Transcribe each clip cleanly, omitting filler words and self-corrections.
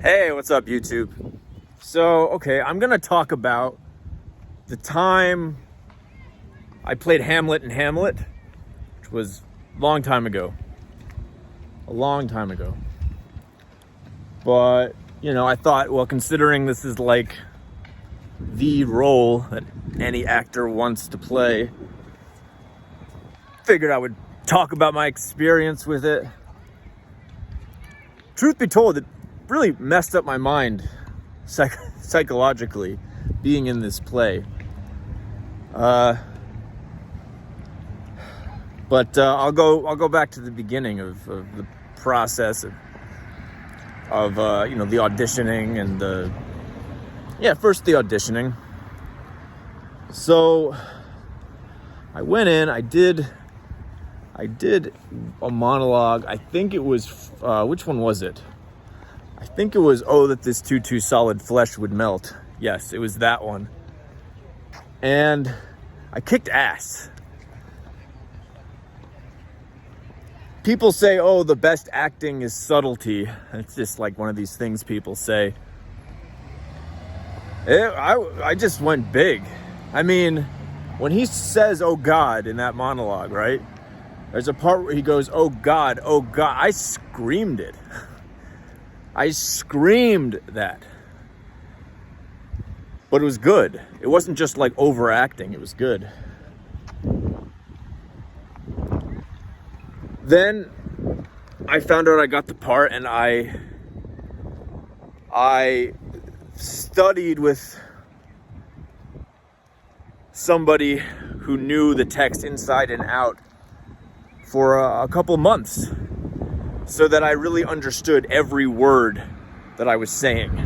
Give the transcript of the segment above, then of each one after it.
Hey, what's up, YouTube? So, okay, I'm gonna talk about the time I played Hamlet in Hamlet, which was a long time ago. But, I thought, well, considering this is like the role that any actor wants to play, figured I would talk about my experience with it. Truth be told, it really messed up my mind psychologically being in this play. But I'll go back to the beginning of the process of the auditioning and first the auditioning. So I went in, I did a monologue. I think it was which one was it? I think it was that this too solid flesh would melt. Yes, it was that one. And I kicked ass. People say, the best acting is subtlety. It's just like one of these things people say. I just went big. I mean, when he says, "Oh God," in that monologue, right? There's a part where he goes, "Oh God, oh God." I screamed it. I screamed that. But it was good. It wasn't just like overacting. It was good. Then I found out I got the part, and I studied with somebody who knew the text inside and out for a couple months, so that I really understood every word that I was saying.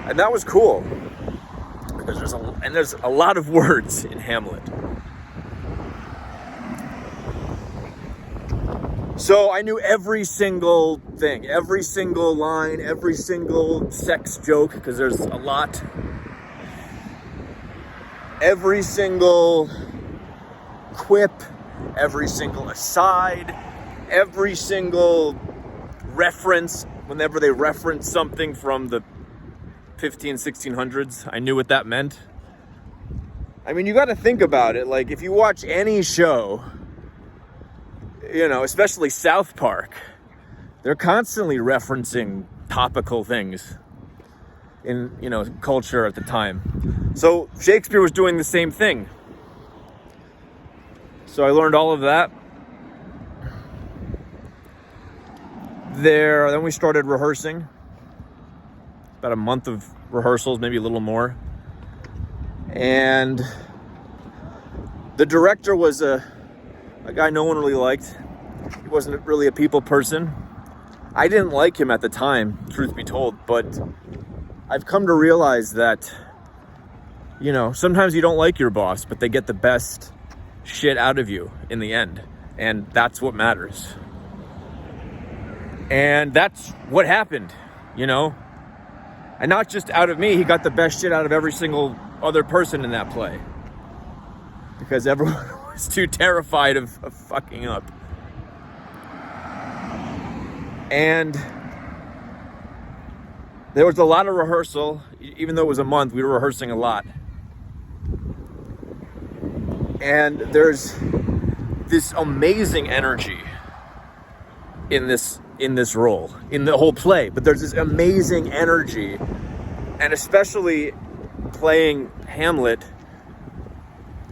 And that was cool, because there's a lot of words in Hamlet. So I knew every single thing, every single line, every single sex joke, because there's a lot. Every single quip, every single aside, every single reference. Whenever they reference something from the 1600s, I knew what that meant. I mean, you got to think about it. Like, if you watch any show, especially South Park, they're constantly referencing topical things in, culture at the time. So Shakespeare was doing the same thing. So I learned all of that. Then we started rehearsing. About a month of rehearsals, maybe a little more. And the director was a guy no one really liked. He wasn't really a people person. I didn't like him at the time, truth be told, but I've come to realize that, sometimes you don't like your boss, but they get the best shit out of you in the end. And that's what matters. And that's what happened, And not just out of me, he got the best shit out of every single other person in that play. Because everyone was too terrified of fucking up. And there was a lot of rehearsal. Even though it was a month, we were rehearsing a lot. And there's this amazing energy in this role, in the whole play. But there's this amazing energy, and especially playing Hamlet,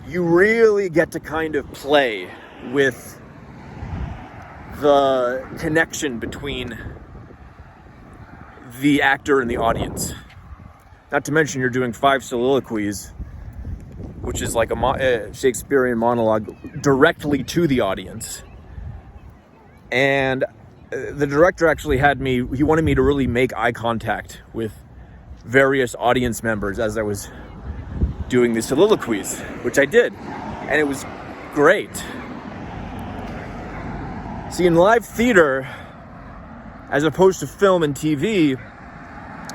you really get to kind of play with the connection between the actor and the audience. Not to mention, you're doing 5 soliloquies, which is like a Shakespearean monologue directly to the audience. And the director actually he wanted me to really make eye contact with various audience members as I was doing the soliloquies, which I did. And it was great. See, in live theater, as opposed to film and TV,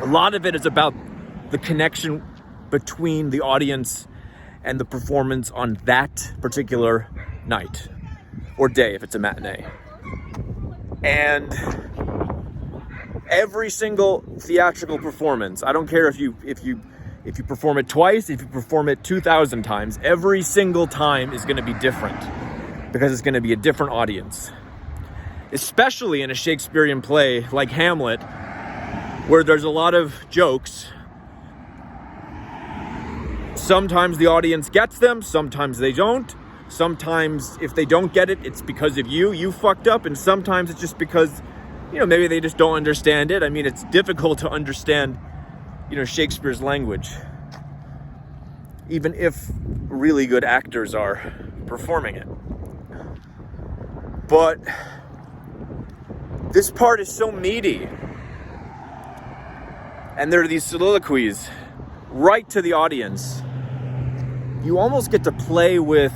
a lot of it is about the connection between the audience and the performance on that particular night or day if it's a matinee. And Every single theatrical performance, I don't care if you perform it twice, if you perform it 2,000 times, every single time is going to be different because it's going to be a different audience. Especially in a Shakespearean play like Hamlet, where there's a lot of jokes. Sometimes the audience gets them, sometimes they don't. Sometimes if they don't get it, it's because of you fucked up, and sometimes it's just because, maybe they just don't understand it. I mean, it's difficult to understand, Shakespeare's language, even if really good actors are performing it. But this part is so meaty. And there are these soliloquies right to the audience. You almost get to play with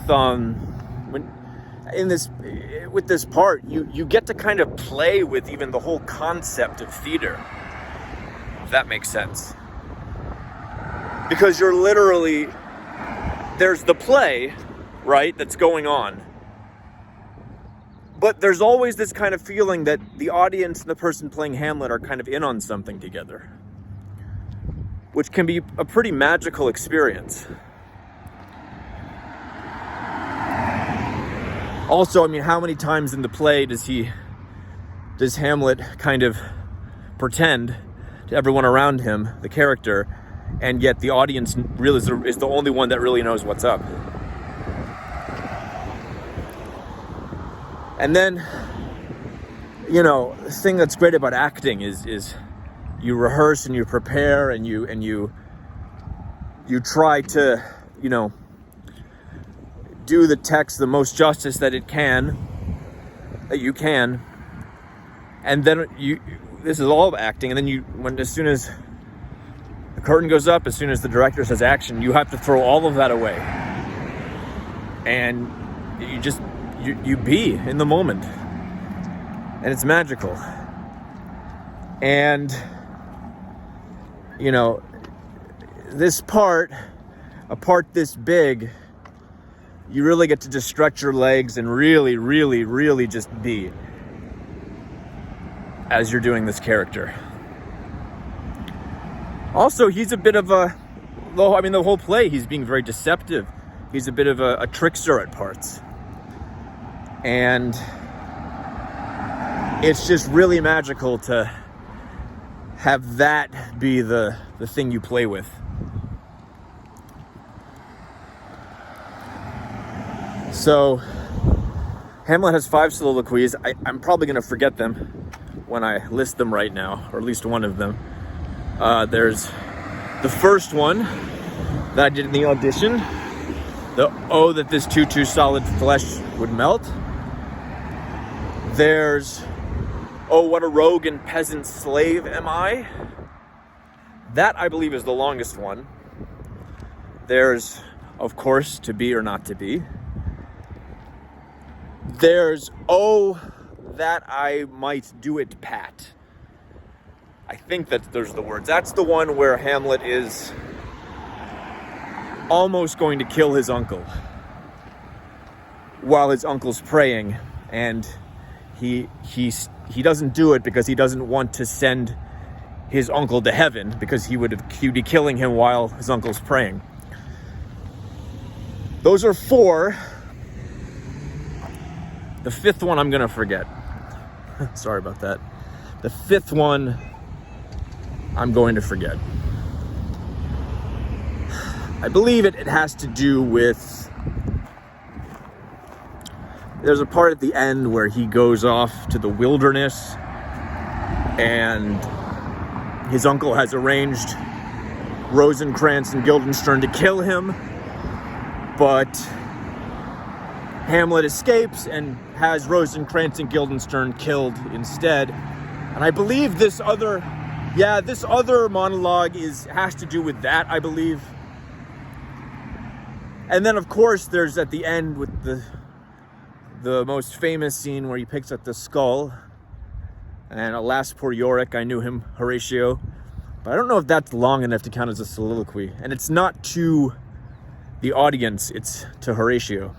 with this part, you get to kind of play with even the whole concept of theater, if that makes sense. Because you're literally, there's the play, right, that's going on. But there's always this kind of feeling that the audience and the person playing Hamlet are kind of in on something together, which can be a pretty magical experience. Also, I mean, how many times in the play does Hamlet kind of pretend to everyone around him, the character, and yet the audience really is the only one that really knows what's up. And then, the thing that's great about acting is you rehearse and you prepare and you try to, do the text the most justice that you can. And then this is all acting, and then as soon as the curtain goes up, as soon as the director says action, you have to throw all of that away. And you be in the moment. And it's magical. And, this part, a part this big, you really get to just stretch your legs and really, really, really just be as you're doing this character. Also, he's a bit of the whole play, he's being very deceptive. He's a bit of a trickster at parts. And it's just really magical to have that be the thing you play with. So, Hamlet has 5 soliloquies. I'm probably going to forget them when I list them right now, or at least one of them. There's the first one that I did in the audition. The "Oh, that this too solid flesh would melt." There's "Oh, what a rogue and peasant slave am I." That, I believe, is the longest one. There's, of course, "To be or not to be." There's "Oh, that I might do it, Pat." I think that there's the words. That's the one where Hamlet is almost going to kill his uncle while his uncle's praying, and he doesn't do it because he doesn't want to send his uncle to heaven, because he'd be killing him while his uncle's praying. Those are 4. The 5th one I'm gonna forget. Sorry about that. The 5th one I'm going to forget. I believe it has to do with, there's a part at the end where he goes off to the wilderness and his uncle has arranged Rosencrantz and Guildenstern to kill him, but Hamlet escapes and has Rosencrantz and Guildenstern killed instead. And I believe this other monologue has to do with that, I believe. And then, of course, there's at the end with the most famous scene where he picks up the skull. And alas, poor Yorick, I knew him, Horatio. But I don't know if that's long enough to count as a soliloquy. And it's not to the audience, it's to Horatio.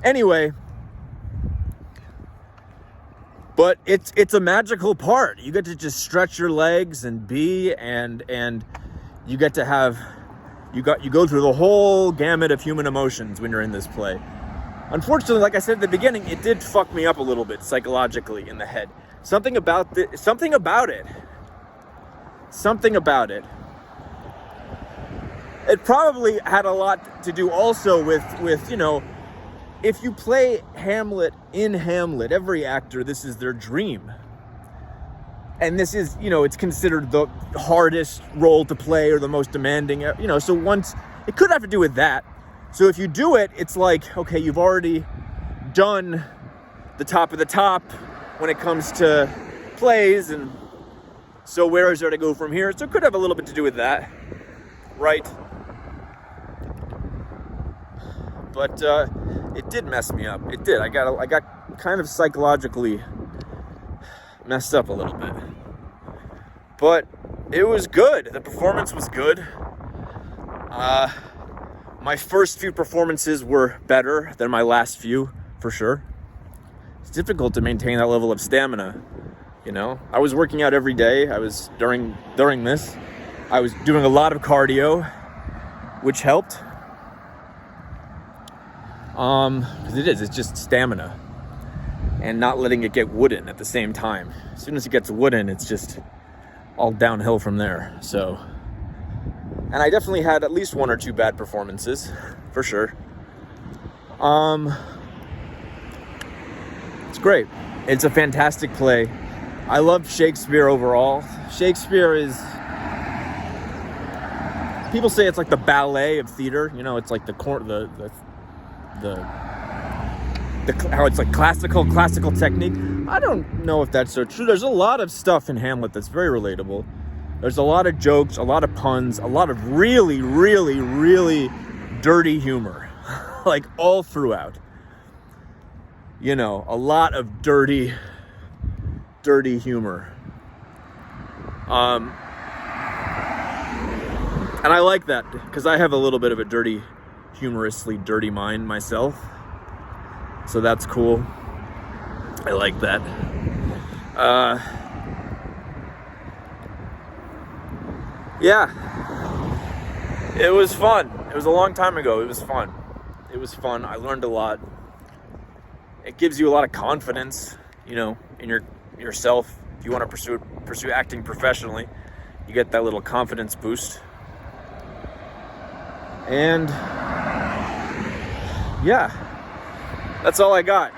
Anyway, But it's a magical part. You get to just stretch your legs and be, and you get to just stretch your legs and be, and you get to have, you go through the whole gamut of human emotions when you're in this play. Unfortunately, like I said at the beginning, it did fuck me up a little bit psychologically in the head. Something about it. It probably had a lot to do also with if you play Hamlet in Hamlet, every actor, this is their dream. And this is, it's considered the hardest role to play or the most demanding, so once, it could have to do with that. So if you do it, it's like, okay, you've already done the top of the top when it comes to plays, and so where is there to go from here? So it could have a little bit to do with that, right? But it did mess me up. It did. I got kind of psychologically messed up a little bit. But it was good. The performance was good. My first few performances were better than my last few, for sure. It's difficult to maintain that level of stamina. I was working out every day. I was during this. I was doing a lot of cardio, which helped. Because it's just stamina and not letting it get wooden at the same time. As soon as it gets wooden, it's just all downhill from there. So, and I definitely had at least one or two bad performances, for sure. It's great. It's a fantastic play. I love Shakespeare overall. Shakespeare is, people say it's like the ballet of theater. It's like how it's like classical technique. I don't know if that's so true. There's a lot of stuff in Hamlet that's very relatable. There's a lot of jokes, a lot of puns, a lot of really, really, really dirty humor, like all throughout. A lot of dirty humor. And I like that because I have a little bit of a humorously dirty mind myself. So that's cool. I like that. Yeah. It was fun. It was a long time ago. It was fun. I learned a lot. It gives you a lot of confidence, in yourself. If you want to pursue acting professionally, you get that little confidence boost. And yeah, that's all I got.